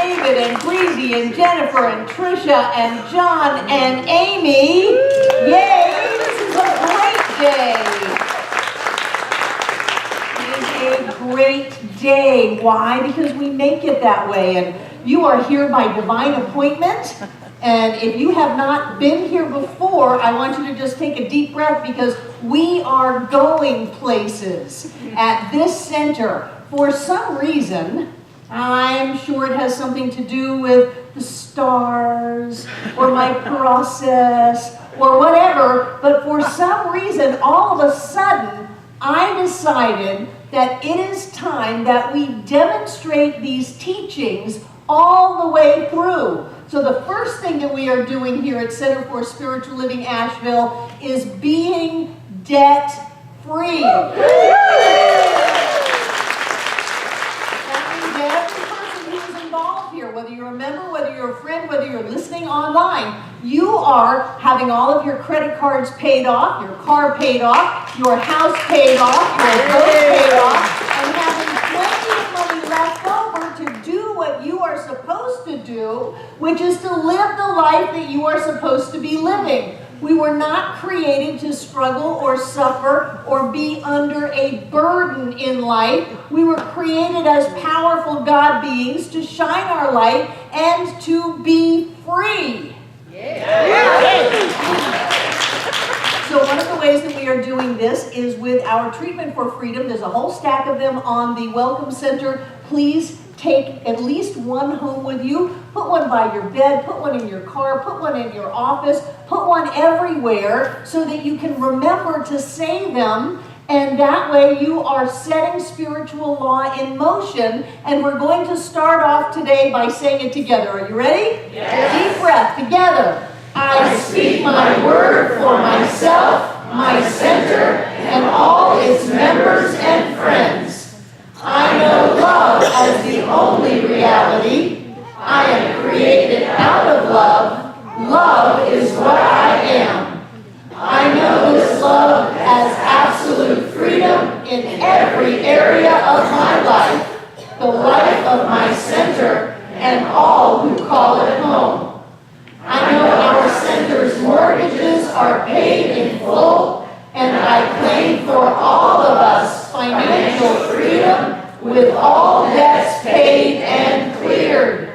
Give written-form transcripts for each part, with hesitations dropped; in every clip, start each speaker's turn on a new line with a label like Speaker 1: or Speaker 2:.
Speaker 1: David and Breezy and Jennifer and Trisha and John and Amy. Yay! This is a great day. It is a great day. Why? Because we make it that way. And you are here by divine appointment. And if you have not been here before, I want you to just take a deep breath because we are going places at this center. For some reason, I'm sure it has something to do with the stars or my process or whatever, but for some reason, all of a sudden, I decided that it is time that we demonstrate these teachings all the way through. So the first thing that we are doing here at Center for Spiritual Living Asheville is being debt-free. That means every person who is involved here, whether you're a member, whether you're a friend, whether you're listening online, you are having all of your credit cards paid off, your car paid off, your house paid off, your boat paid off, and having plenty of money left over to do what you are supposed to do, which is to live the life that you are supposed to be living. We were not created to struggle or suffer or be under a burden in life. We were created as powerful God beings to shine our light and to be free. So one of the ways that we are doing this is with our treatment for freedom. There's a whole stack of them on the Welcome Center. Please take at least one home with you. Put one by your bed, put one in your car, put one in your office, put one everywhere so that you can remember to say them, and that way you are setting spiritual law in motion. And we're going to start off today by saying it together. Are you ready? Yes. Deep breath together. I speak my word for myself, my center, and all its members and friends. I know love as the only reality. I am created out of love. Love is what I am. I know this love as absolute freedom in every area of my life, the life of my center, and all who call it home. I know our center's mortgages are paid in full, and I claim for all of us financial freedom with all debts paid and cleared.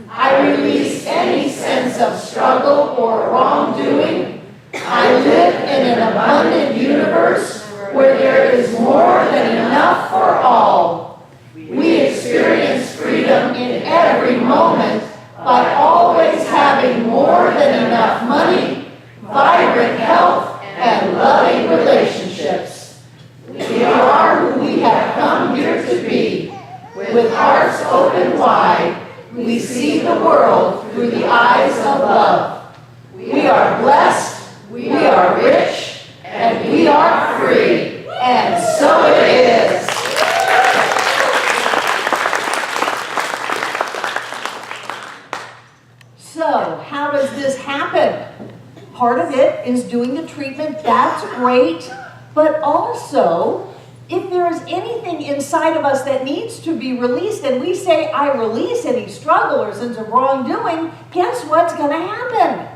Speaker 1: I release any sense of struggle or wrongdoing. I live in an abundant universe where there is more than enough for all. We experience freedom in every moment by always having more than enough money, vibrant health, and loving relationships. We are who we have come here to be. With hearts open wide, we see the world through the eyes of love. We are blessed, we are rich, and we are free. And so it is. So, how does this happen? Part of it is doing the treatment. That's great. But also, if there is anything inside of us that needs to be released, and we say, I release any struggle or sense of wrongdoing, guess what's going to happen?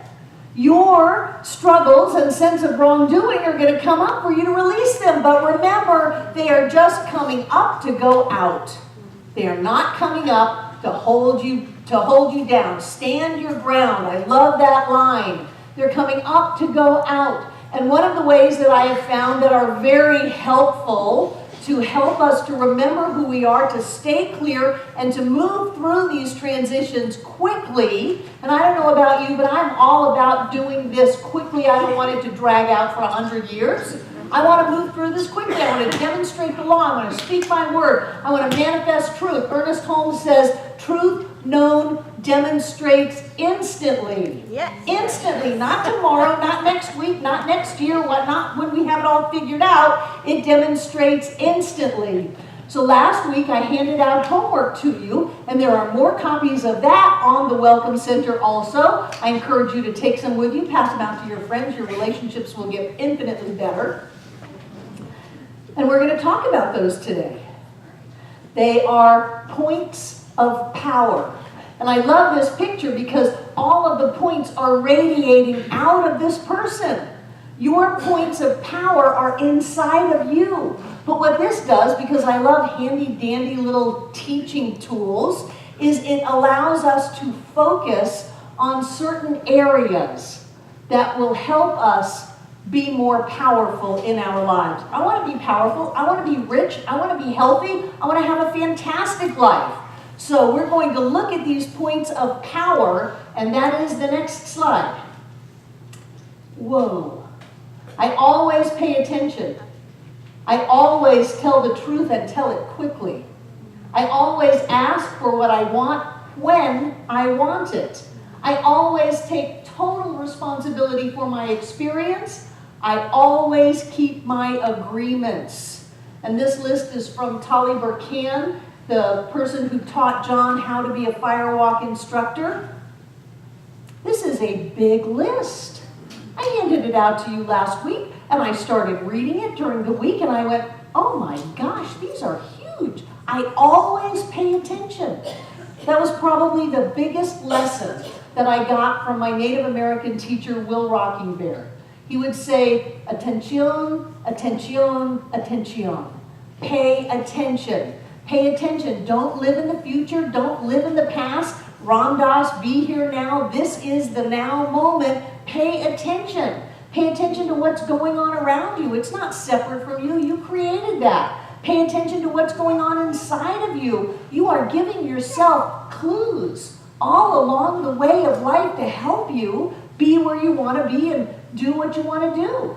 Speaker 1: Your struggles and sense of wrongdoing are going to come up for you to release them. But remember, they are just coming up to go out. They are not coming up to hold you down. Stand your ground. I love that line. They're coming up to go out. And one of the ways that I have found that are very helpful to help us to remember who we are, to stay clear, and to move through these transitions quickly. And I don't know about you, but I'm all about doing this quickly. I don't want it to drag out for 100 years. I want to move through this quickly. I want to demonstrate the law. I want to speak my word. I want to manifest truth. Ernest Holmes says, truth known demonstrates instantly. Yes. Instantly, not tomorrow, not next week, not next year, not when we have it all figured out. It demonstrates instantly. So last week I handed out homework to you, and there are more copies of that on the Welcome Center also. I encourage you to take some with you, pass them out to your friends. Your relationships will get infinitely better. And we're going to talk about those today. They are points of power. And I love this picture because all of the points are radiating out of this person. Your points of power are inside of you. But what this does, because I love handy-dandy little teaching tools, is it allows us to focus on certain areas that will help us be more powerful in our lives. I want to be powerful. I want to be rich. I want to be healthy. I want to have a fantastic life. So we're going to look at these points of power, and that is the next slide. Whoa. I always pay attention. I always tell the truth and tell it quickly. I always ask for what I want when I want it. I always take total responsibility for my experience. I always keep my agreements. And this list is from Tali Burkan, the person who taught John how to be a firewalk instructor. This is a big list. I handed it out to you last week, and I started reading it during the week, and I went, oh my gosh, these are huge. I always pay attention. That was probably the biggest lesson that I got from my Native American teacher, Will Rocking Bear. He would say, atención, atención, atención. Pay attention. Pay attention. Don't live in the future. Don't live in the past. Ram Dass, be here now. This is the now moment. Pay attention. Pay attention to what's going on around you. It's not separate from you. You created that. Pay attention to what's going on inside of you. You are giving yourself clues all along the way of life to help you be where you want to be and do what you want to do.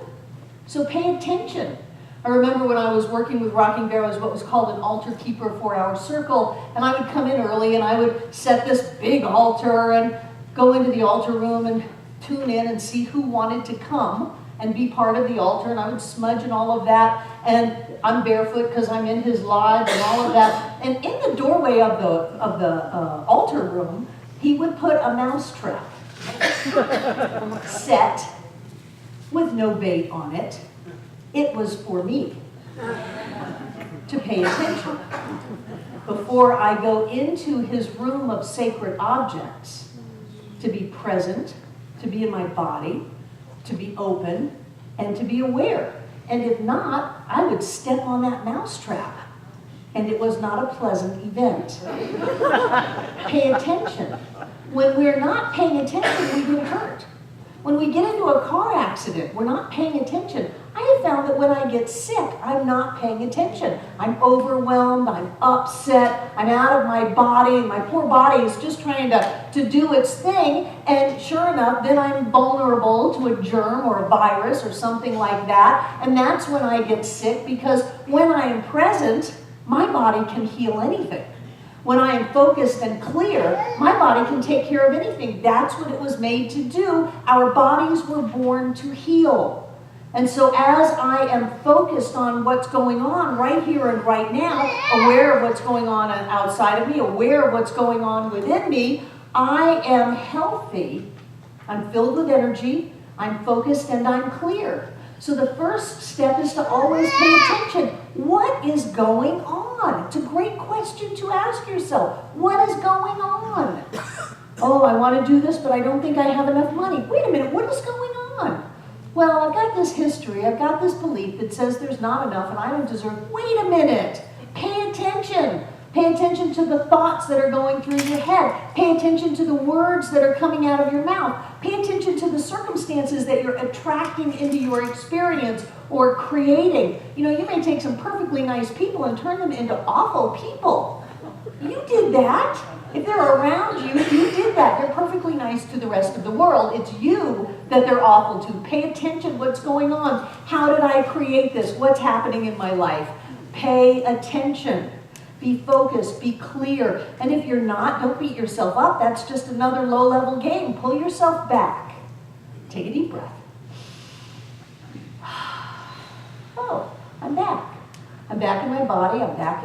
Speaker 1: So pay attention. I remember when I was working with Rocking Bear, I was what was called an altar keeper 4-hour circle, and I would come in early and I would set this big altar and go into the altar room and tune in and see who wanted to come and be part of the altar, and I would smudge and all of that, and I'm barefoot because I'm in his lodge and all of that. And in the doorway of the altar room, he would put a mouse trap set with no bait on it. It was for me to pay attention. Before I go into his room of sacred objects, to be present, to be in my body, to be open, and to be aware. And if not, I would step on that mousetrap. And it was not a pleasant event. Pay attention. When we're not paying attention, we get hurt. When we get into a car accident, we're not paying attention. I have found that when I get sick, I'm not paying attention. I'm overwhelmed, I'm upset, I'm out of my body, and my poor body is just trying to do its thing, and sure enough, then I'm vulnerable to a germ or a virus or something like that, and that's when I get sick, because when I am present, my body can heal anything. When I am focused and clear, my body can take care of anything. That's what it was made to do. Our bodies were born to heal. And so as I am focused on what's going on right here and right now, aware of what's going on outside of me, aware of what's going on within me, I am healthy. I'm filled with energy, I'm focused, and I'm clear. So the first step is to always pay attention. What is going on? It's a great question to ask yourself. What is going on? Oh, I want to do this, but I don't think I have enough money. Wait a minute, what is going on? Well, I've got this history, I've got this belief that says there's not enough and I don't deserve. Wait a minute. Pay attention. Pay attention to the thoughts that are going through your head. Pay attention to the words that are coming out of your mouth. Pay attention to the circumstances that you're attracting into your experience or creating. You know, you may take some perfectly nice people and turn them into awful people. You did that. If they're around you, you did that. They're perfectly nice to the rest of the world. It's you that they're awful to. Pay attention. What's going on? How did I create this? What's happening in my life? Pay attention. Be focused. Be clear. And if you're not, don't beat yourself up. That's just another low-level game. Pull yourself back. Take a deep breath. Oh, I'm back. I'm back in my body. I'm back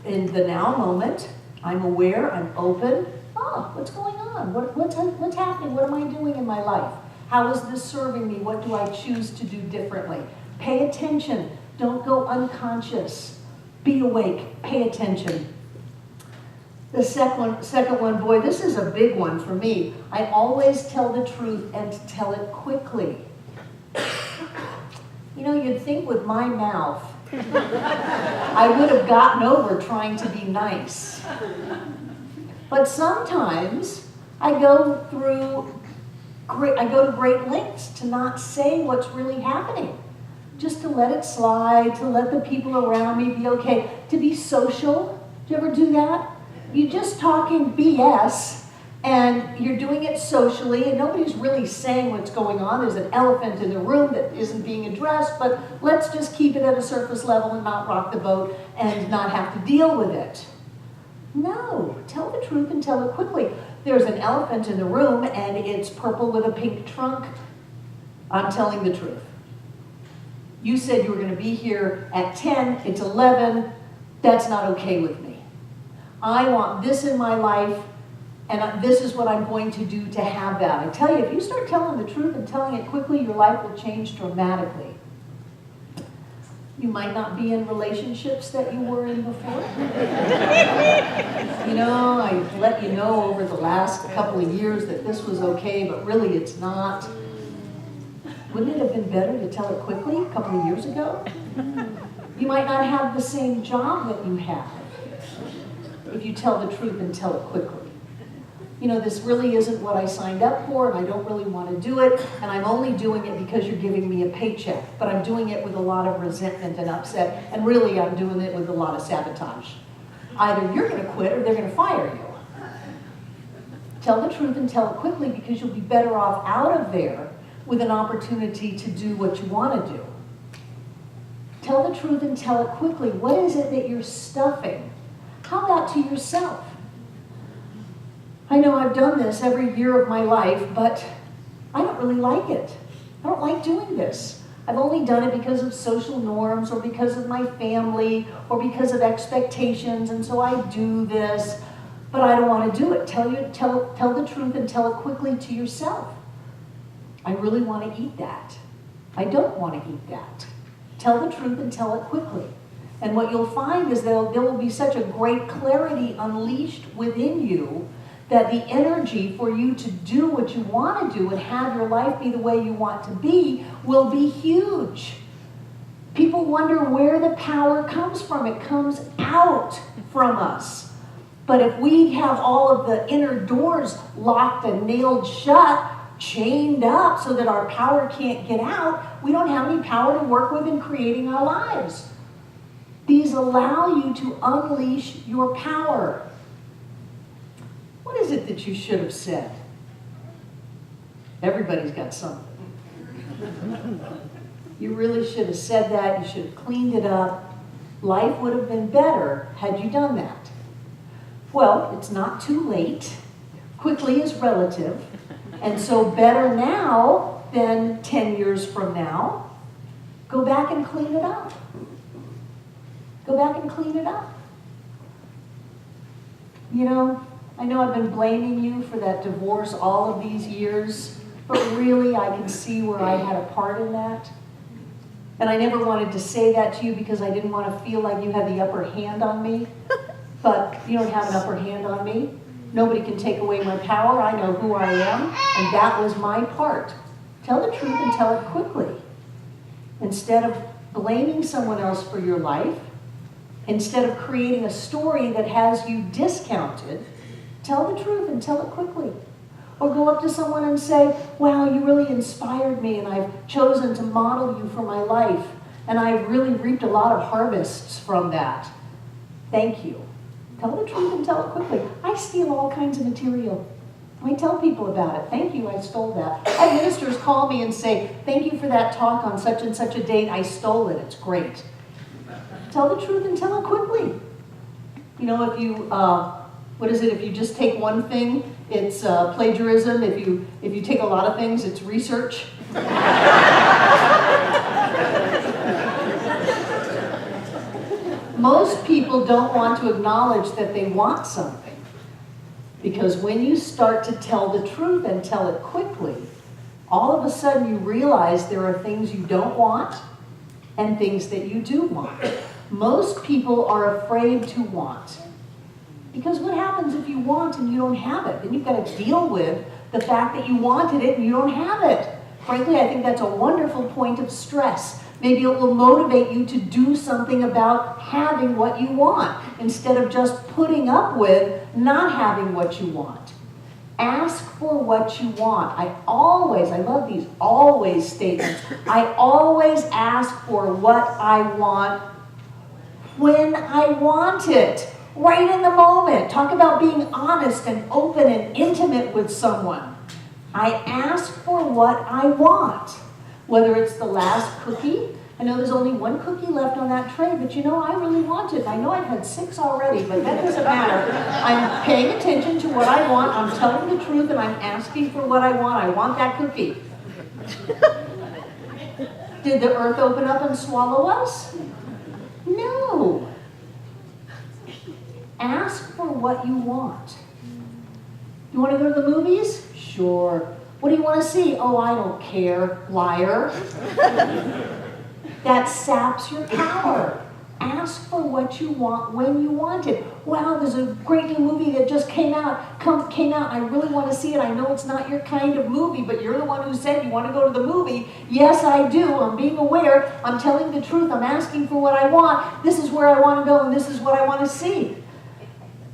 Speaker 1: in the now moment. I'm aware, I'm open. Oh, what's going on? What's happening? What am I doing in my life? How is this serving me? What do I choose to do differently? Pay attention. Don't go unconscious. Be awake. Pay attention. The second one, boy, this is a big one for me. I always tell the truth and tell it quickly. You know, you'd think with my mouth, I would have gotten over trying to be nice. But sometimes I go to great lengths to not say what's really happening. Just to let it slide, to let the people around me be okay, to be social. Do you ever do that? You're just talking BS, and you're doing it socially, and nobody's really saying what's going on. There's an elephant in the room that isn't being addressed, but let's just keep it at a surface level and not rock the boat and not have to deal with it. No, tell the truth and tell it quickly. There's an elephant in the room, and it's purple with a pink trunk. I'm telling the truth. You said you were going to be here at 10, it's 11, that's not okay with me. I want this in my life, and this is what I'm going to do to have that. I tell you, if you start telling the truth and telling it quickly, your life will change dramatically. You might not be in relationships that you were in before. You know, I let you know over the last couple of years that this was okay, but really it's not. Wouldn't it have been better to tell it quickly a couple of years ago? You might not have the same job that you have if you tell the truth and tell it quickly. You know, this really isn't what I signed up for, and I don't really want to do it, and I'm only doing it because you're giving me a paycheck, but I'm doing it with a lot of resentment and upset, and really I'm doing it with a lot of sabotage. Either you're going to quit or they're going to fire you. Tell the truth and tell it quickly, because you'll be better off out of there with an opportunity to do what you want to do. Tell the truth and tell it quickly. What is it that you're stuffing? How about to yourself? I know I've done this every year of my life, but I don't really like it. I don't like doing this. I've only done it because of social norms, or because of my family, or because of expectations, and so I do this, but I don't want to do it. Tell the truth and tell it quickly to yourself. I really want to eat that. I don't want to eat that. Tell the truth and tell it quickly. And what you'll find is there will be such a great clarity unleashed within you that the energy for you to do what you want to do and have your life be the way you want to be will be huge. People wonder where the power comes from. It comes out from us. But if we have all of the inner doors locked and nailed shut, chained up so that our power can't get out, we don't have any power to work with in creating our lives. These allow you to unleash your power. What is it that you should have said? Everybody's got something. You really should have said that. You should have cleaned it up. Life would have been better had you done that. Well, it's not too late. Quickly is relative. And so better now than 10 years from now. Go back and clean it up. Go back and clean it up. You know I've been blaming you for that divorce all of these years, but really I can see where I had a part in that. And I never wanted to say that to you because I didn't want to feel like you had the upper hand on me. But you don't have an upper hand on me. Nobody can take away my power. I know who I am, and that was my part. Tell the truth and tell it quickly. Instead of blaming someone else for your life, instead of creating a story that has you discounted, tell the truth and tell it quickly. Or go up to someone and say, wow, you really inspired me, and I've chosen to model you for my life, and I've really reaped a lot of harvests from that. Thank you. Tell the truth and tell it quickly. I steal all kinds of material. I tell people about it. Thank you, I stole that. I have ministers call me and say, thank you for that talk on such and such a date. I stole it. It's great. Tell the truth and tell it quickly. You know, if you, if you just take one thing, it's plagiarism. If you take a lot of things, it's research. Most people don't want to acknowledge that they want something. Because when you start to tell the truth and tell it quickly, all of a sudden you realize there are things you don't want and things that you do want. Most people are afraid to want Because what happens if you want and you don't have it? Then you've got to deal with the fact that you wanted it and you don't have it. Frankly, I think that's a wonderful point of stress. Maybe it will motivate you to do something about having what you want instead of just putting up with not having what you want. Ask for what you want. I love these always statements. I always ask for what I want when I want it, right in the moment. Talk about being honest and open and intimate with someone. I ask for what I want, whether it's the last cookie. I know there's only one cookie left on that tray, but you know, I really want it. I know I've had 6 already, but that doesn't matter. I'm paying attention to what I want. I'm telling the truth, and I'm asking for what I want. I want that cookie. Did the earth open up and swallow us? No. Ask for what you want. You want to go to the movies? Sure. What do you want to see? Oh, I don't care, liar. That saps your power. Ask for what you want when you want it. Wow, there's a great new movie that just came out. I really want to see it. I know it's not your kind of movie, but you're the one who said you want to go to the movie. Yes, I do. I'm being aware. I'm telling the truth. I'm asking for what I want. This is where I want to go, and this is what I want to see.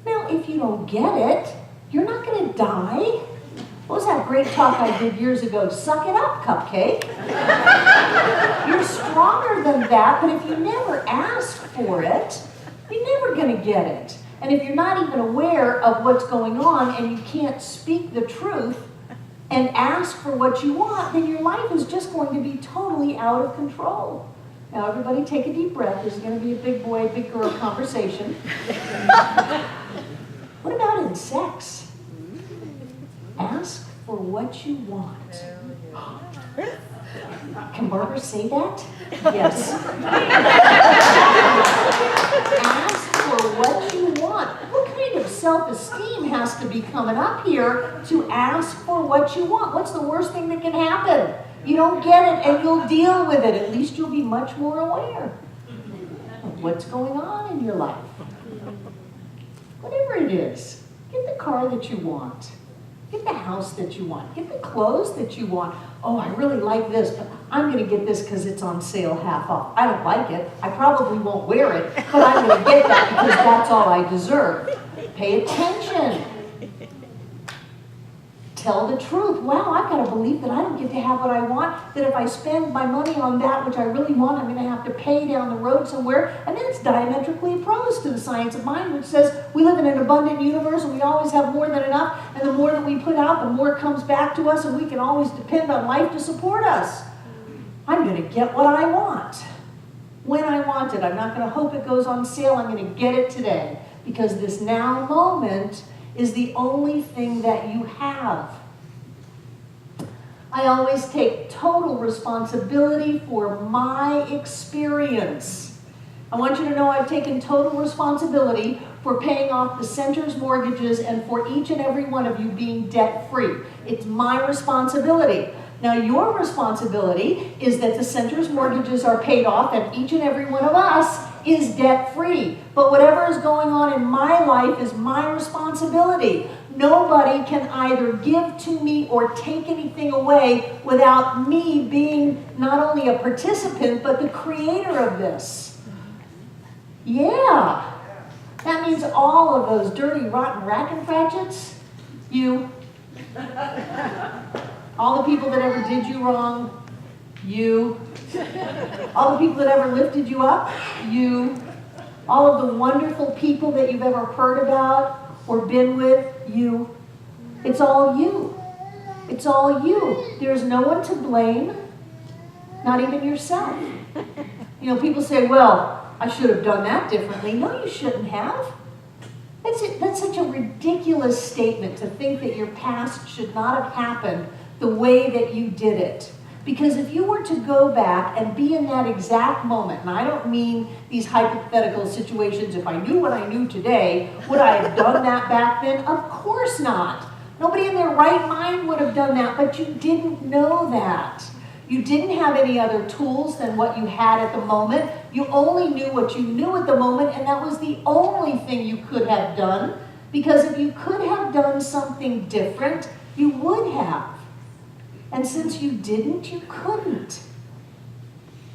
Speaker 1: Now, if you don't get it, you're not going to die. What was that great talk I did years ago? Suck it up, cupcake. You're stronger than that, but if you never ask for it, you're never going to get it. And if you're not even aware of what's going on and you can't speak the truth and ask for what you want, then your life is just going to be totally out of control. Now, everybody take a deep breath. This is going to be a big boy, big girl conversation. What about in sex? Ask for what you want. Can Barbara say that? Yes. Ask for what you want. What kind of self-esteem has to be coming up here to ask for what you want? What's the worst thing that can happen? You don't get it and you'll deal with it. At least you'll be much more aware of what's going on in your life. Whatever it is, get the car that you want. Get the house that you want. Get the clothes that you want. Oh, I really like this, but I'm going to get this because it's on sale half off. I don't like it. I probably won't wear it, but I'm going to get that because that's all I deserve. Pay attention. Tell the truth. Wow, I've got to believe that I don't get to have what I want, that if I spend my money on that which I really want, I'm going to have to pay down the road somewhere. And then it's diametrically opposed to the science of mind, which says we live in an abundant universe and we always have more than enough. And the more that we put out, the more comes back to us, and we can always depend on life to support us. I'm going to get what I want when I want it. I'm not going to hope it goes on sale. I'm going to get it today, because this now moment is the only thing that you have. I always take total responsibility for my experience. I want you to know I've taken total responsibility for paying off the center's mortgages and for each and every one of you being debt-free. It's my responsibility. Now, your responsibility is that the center's mortgages are paid off and each and every one of us is debt-free. But whatever is going on in my life is my responsibility. Nobody can either give to me or take anything away without me being not only a participant, but the creator of this. Yeah. That means all of those dirty, rotten racket-fratchets, you. All the people that ever did you wrong, you. All the people that ever lifted you up, you. All of the wonderful people that you've ever heard about or been with, you. It's all you. It's all you. There's no one to blame, not even yourself. You know, people say, well, I should have done that differently. No, you shouldn't have. That's such a ridiculous statement, to think that your past should not have happened the way that you did it. Because if you were to go back and be in that exact moment, and I don't mean these hypothetical situations, if I knew what I knew today, would I have done that back then? Of course not. Nobody in their right mind would have done that, but you didn't know that. You didn't have any other tools than what you had at the moment. You only knew what you knew at the moment, and that was the only thing you could have done. Because if you could have done something different, you would have. And since you didn't, you couldn't.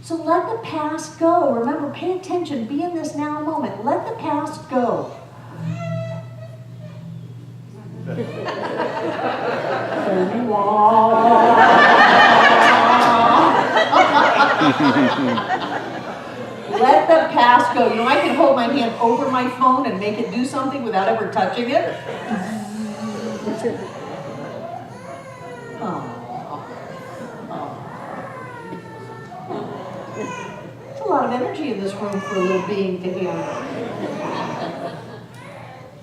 Speaker 1: So let the past go. Remember, pay attention. Be in this now moment. Let the past go. There you are. Let the past go. You know, I can hold my hand over my phone and make it do something without ever touching it. There's a lot of energy in this room for a little being to handle.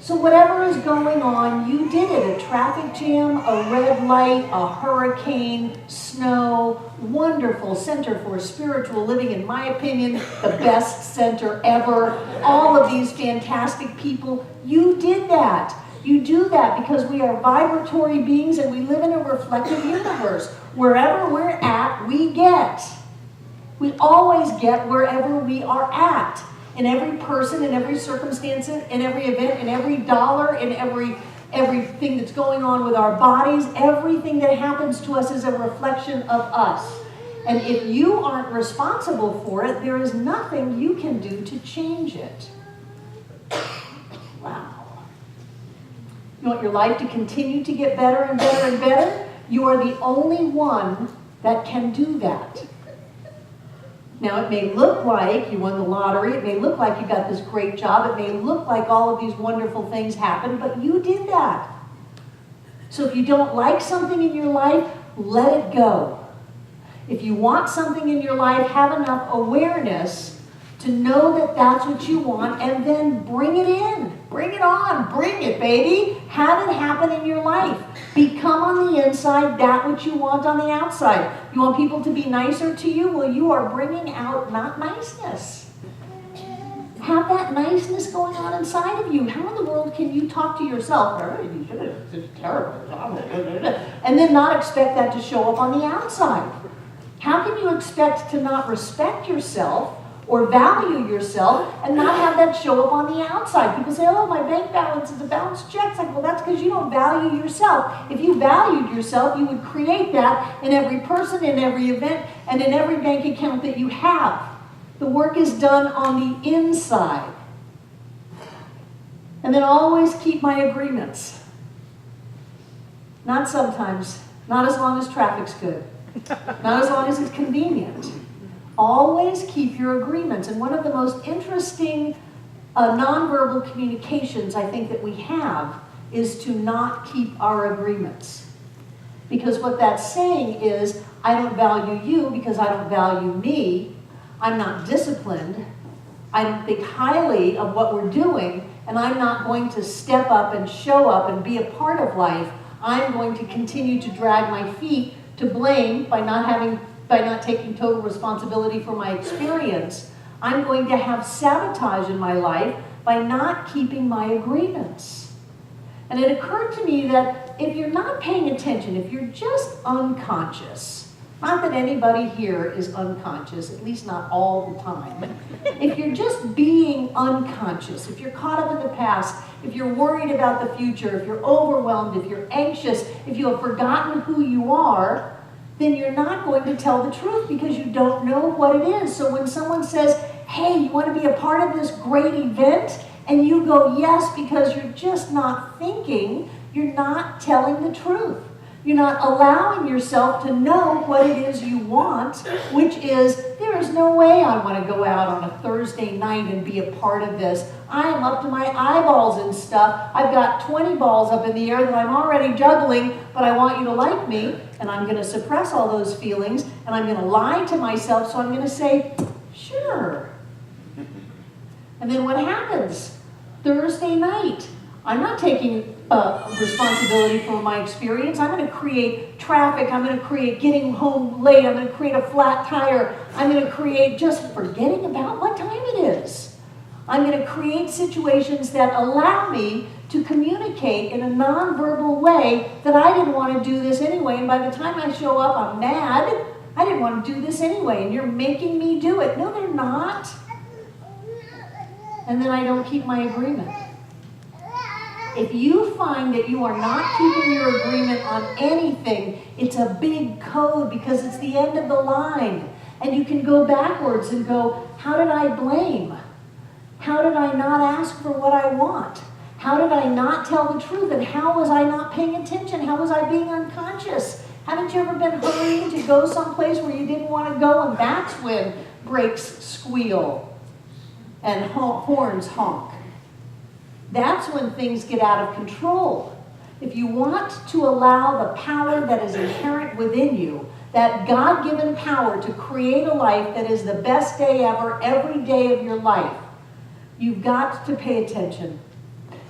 Speaker 1: So whatever is going on, you did it. A traffic jam, a red light, a hurricane, snow, wonderful Center for Spiritual Living, in my opinion, the best center ever. All of these fantastic people, you did that. You do that because we are vibratory beings and we live in a reflective universe. Wherever we're at, we get. We always get wherever we are at. In every person, in every circumstance, in every event, in every dollar, in everything that's going on with our bodies, everything that happens to us is a reflection of us. And if you aren't responsible for it, there is nothing you can do to change it. Wow. You want your life to continue to get better and better and better? You are the only one that can do that. Now, it may look like you won the lottery, it may look like you got this great job, it may look like all of these wonderful things happened, but you did that. So if you don't like something in your life, let it go. If you want something in your life, have enough awareness to know that that's what you want, and then bring it in. Bring it on. Bring it, baby. Have it happen in your life. Become on the inside that which you want on the outside. You want people to be nicer to you? Well, you are bringing out not niceness. Have that niceness going on inside of you. How in the world can you talk to yourself, this is terrible, and then not expect that to show up on the outside? How can you expect to not respect yourself or value yourself and not have that show up on the outside? People say, oh, my bank balance is a bounced check. It's like, well, that's because you don't value yourself. If you valued yourself, you would create that in every person, in every event, and in every bank account that you have. The work is done on the inside. And then always keep my agreements. Not sometimes, not as long as traffic's good, not as long as it's convenient. Always keep your agreements. And one of the most interesting nonverbal communications I think that we have is to not keep our agreements. Because what that's saying is, I don't value you because I don't value me. I'm not disciplined. I don't think highly of what we're doing, and I'm not going to step up and show up and be a part of life. I'm going to continue to drag my feet to blame by not taking total responsibility for my experience. I'm going to have sabotage in my life by not keeping my agreements. And it occurred to me that if you're not paying attention, if you're just unconscious, not that anybody here is unconscious, at least not all the time. If you're just being unconscious, if you're caught up in the past, if you're worried about the future, if you're overwhelmed, if you're anxious, if you have forgotten who you are, then you're not going to tell the truth because you don't know what it is. So when someone says, hey, you want to be a part of this great event? And you go, yes, because you're just not thinking, you're not telling the truth. You're not allowing yourself to know what it is you want, which is, there is no way I want to go out on a Thursday night and be a part of this. I am up to my eyeballs in stuff. I've got 20 balls up in the air that I'm already juggling, but I want you to like me, and I'm going to suppress all those feelings, and I'm going to lie to myself, so I'm going to say, sure. And then what happens? Thursday night, I'm not taking responsibility for my experience. I'm going to create traffic. I'm going to create getting home late. I'm going to create a flat tire. I'm going to create just forgetting about what time it is. I'm going to create situations that allow me to communicate in a nonverbal way that I didn't want to do this anyway. And by the time I show up, I'm mad. I didn't want to do this anyway, and you're making me do it. No, they're not. And then I don't keep my agreement. If you find that you are not keeping your agreement on anything, it's a big code because it's the end of the line. And you can go backwards and go, how did I blame? How did I not ask for what I want? How did I not tell the truth? And how was I not paying attention? How was I being unconscious? Haven't you ever been hurrying to go someplace where you didn't want to go, and that's when brakes squeal and horns honk? That's when things get out of control. If you want to allow the power that is inherent within you, that God-given power to create a life that is the best day ever, every day of your life, you've got to pay attention.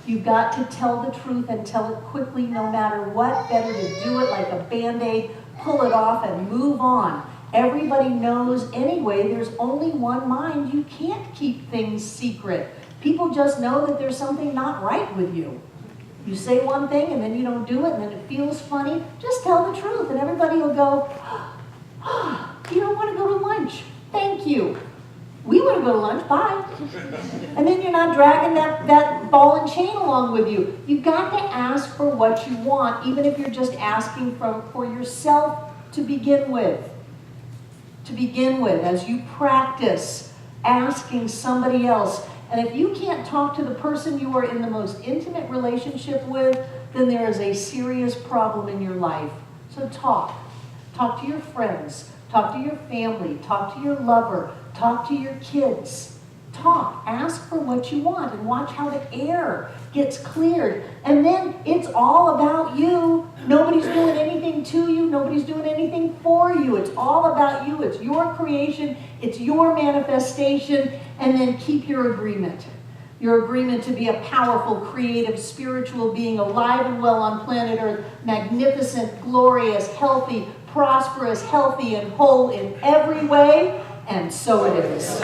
Speaker 1: You've got to tell the truth and tell it quickly no matter what. Better to do it like a Band-Aid, pull it off and move on. Everybody knows anyway, there's only one mind. You can't keep things secret. People just know that there's something not right with you. You say one thing and then you don't do it and then it feels funny. Just tell the truth and everybody will go, oh, you don't want to go to lunch. Thank you. We want to go to lunch, bye. And then you're not dragging that ball and chain along with you. You've got to ask for what you want, even if you're just asking for yourself to begin with. To begin with, as you practice asking somebody else. And if you can't talk to the person you are in the most intimate relationship with, then there is a serious problem in your life. So talk. Talk to your friends. Talk to your family. Talk to your lover. Talk to your kids. Talk. Ask for what you want and watch how the air gets cleared. And then it's all about you. Nobody's doing anything to you. Nobody's doing anything for you. It's all about you. It's your creation. It's your manifestation. And then keep your agreement. Your agreement to be a powerful, creative, spiritual being, alive and well on planet Earth, magnificent, glorious, healthy, prosperous, healthy, and whole in every way. And so it is.